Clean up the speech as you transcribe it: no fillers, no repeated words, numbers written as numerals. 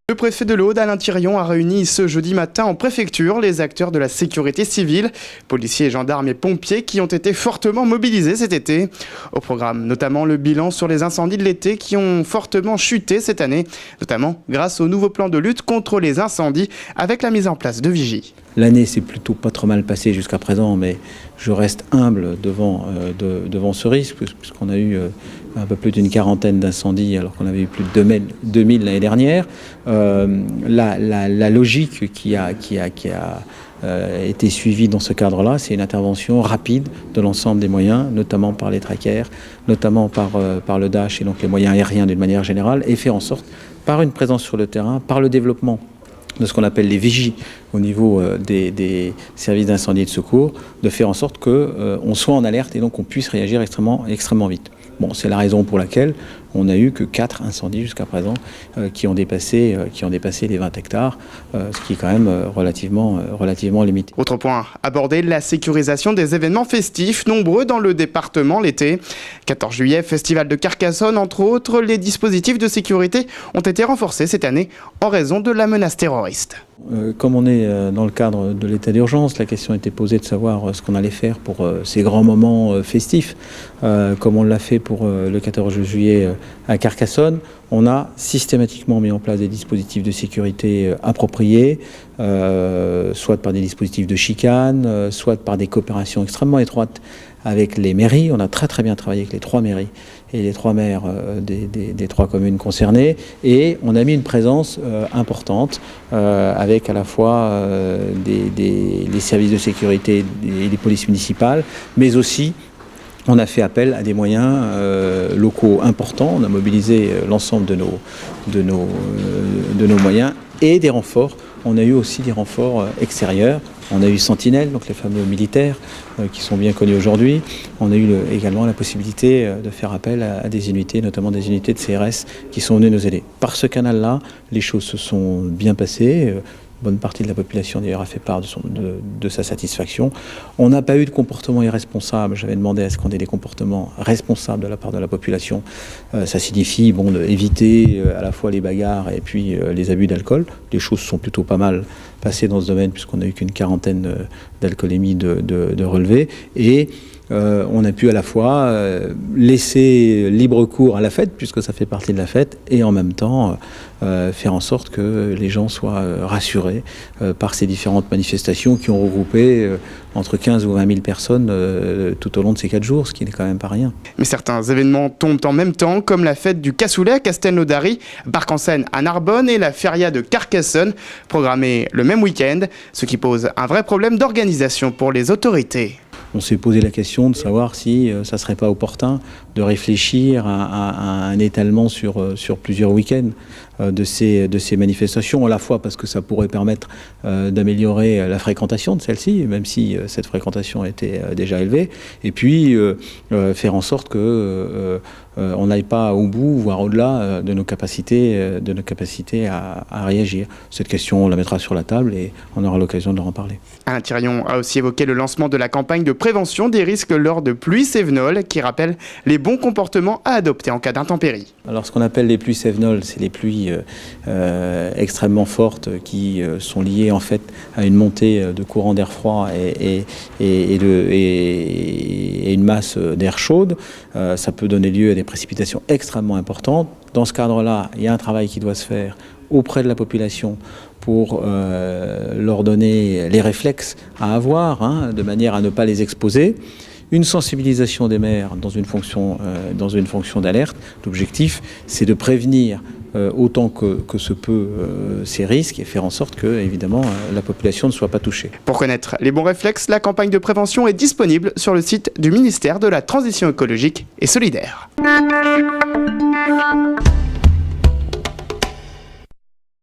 Le préfet de l'Aude, Alain Thirion, a réuni ce jeudi matin en préfecture les acteurs de la sécurité civile, policiers, gendarmes et pompiers qui ont été fortement mobilisés cet été. Au programme, notamment le bilan sur les incendies de l'été qui ont fortement chuté cette année, notamment grâce au nouveau plan de lutte contre les incendies avec la mise en place de vigies. L'année s'est plutôt pas trop mal passée jusqu'à présent, mais je reste humble devant ce risque, puisqu'on a eu un peu plus d'une quarantaine d'incendies, alors qu'on avait eu plus de 2000 l'année dernière. La logique qui a été suivie dans ce cadre-là, c'est une intervention rapide de l'ensemble des moyens, notamment par les trackers, notamment par le Dash et donc les moyens aériens d'une manière générale, et faire en sorte, par une présence sur le terrain, par le développement de ce qu'on appelle les vigies au niveau des services d'incendie et de secours, de faire en sorte qu'on soit en alerte et donc on puisse réagir extrêmement vite. Bon, c'est la raison pour laquelle on n'a eu que 4 incendies jusqu'à présent qui ont dépassé les 20 hectares, ce qui est quand même relativement limité. Autre point abordé, la sécurisation des événements festifs, nombreux dans le département l'été. 14 juillet, festival de Carcassonne, entre autres, les dispositifs de sécurité ont été renforcés cette année en raison de la menace terroriste. Comme on est dans le cadre de l'état d'urgence, la question était posée de savoir ce qu'on allait faire pour ces grands moments festifs, comme on l'a fait pour le 14 juillet à Carcassonne. On a systématiquement mis en place des dispositifs de sécurité appropriés, soit par des dispositifs de chicane, soit par des coopérations extrêmement étroites avec les mairies. On a très bien travaillé avec les 3 mairies et les 3 maires des 3 communes concernées, et on a mis une présence importante avec à la fois les services de sécurité et les polices municipales, mais aussi on a fait appel à des moyens locaux importants. On a mobilisé l'ensemble de nos moyens et des renforts. On a eu aussi des renforts extérieurs. On a eu Sentinelle, donc les fameux militaires qui sont bien connus aujourd'hui. On a eu également la possibilité de faire appel à des unités, notamment des unités de CRS qui sont venues nous aider. Par ce canal-là, les choses se sont bien passées. Bonne partie de la population d'ailleurs a fait part de sa satisfaction. On n'a pas eu de comportement irresponsable. J'avais demandé à ce qu'on ait des comportements responsables de la part de la population. Ça signifie éviter à la fois les bagarres et puis les abus d'alcool. Les choses sont plutôt pas mal passées dans ce domaine puisqu'on n'a eu qu'une quarantaine d'alcoolémies de relevés. Et on a pu à la fois laisser libre cours à la fête, puisque ça fait partie de la fête, et en même temps faire en sorte que les gens soient rassurés par ces différentes manifestations qui ont regroupé entre 15 ou 20 000 personnes tout au long de ces 4 jours, ce qui n'est quand même pas rien. Mais certains événements tombent en même temps, comme la fête du cassoulet à Castelnaudary, Barc-en-Seine à Narbonne et la feria de Carcassonne, programmée le même week-end, ce qui pose un vrai problème d'organisation pour les autorités. On s'est posé la question de savoir si ça ne serait pas opportun de réfléchir à un étalement sur plusieurs week-ends de ces manifestations, à la fois parce que ça pourrait permettre d'améliorer la fréquentation de celle-ci, même si cette fréquentation était déjà élevée, et puis faire en sorte que on n'aille pas au bout, voire au-delà de nos capacités à réagir. Cette question, on la mettra sur la table et on aura l'occasion de leur en parler. Alain Thirion a aussi évoqué le lancement de la campagne de prévention des risques lors de pluies cévenoles, qui rappelle les bons comportements à adopter en cas d'intempéries. Alors ce qu'on appelle les pluies cévenoles, c'est les pluies extrêmement fortes qui sont liées en fait à une montée de courant d'air froid et une masse d'air chaude. Ça peut donner lieu à des précipitations extrêmement importantes. Dans ce cadre-là, il y a un travail qui doit se faire auprès de la population pour leur donner les réflexes à avoir, de manière à ne pas les exposer. Une sensibilisation des maires dans une fonction d'alerte. L'objectif, c'est de prévenir autant que se peut ces risques et faire en sorte que, évidemment, la population ne soit pas touchée. Pour connaître les bons réflexes, la campagne de prévention est disponible sur le site du ministère de la Transition écologique et solidaire.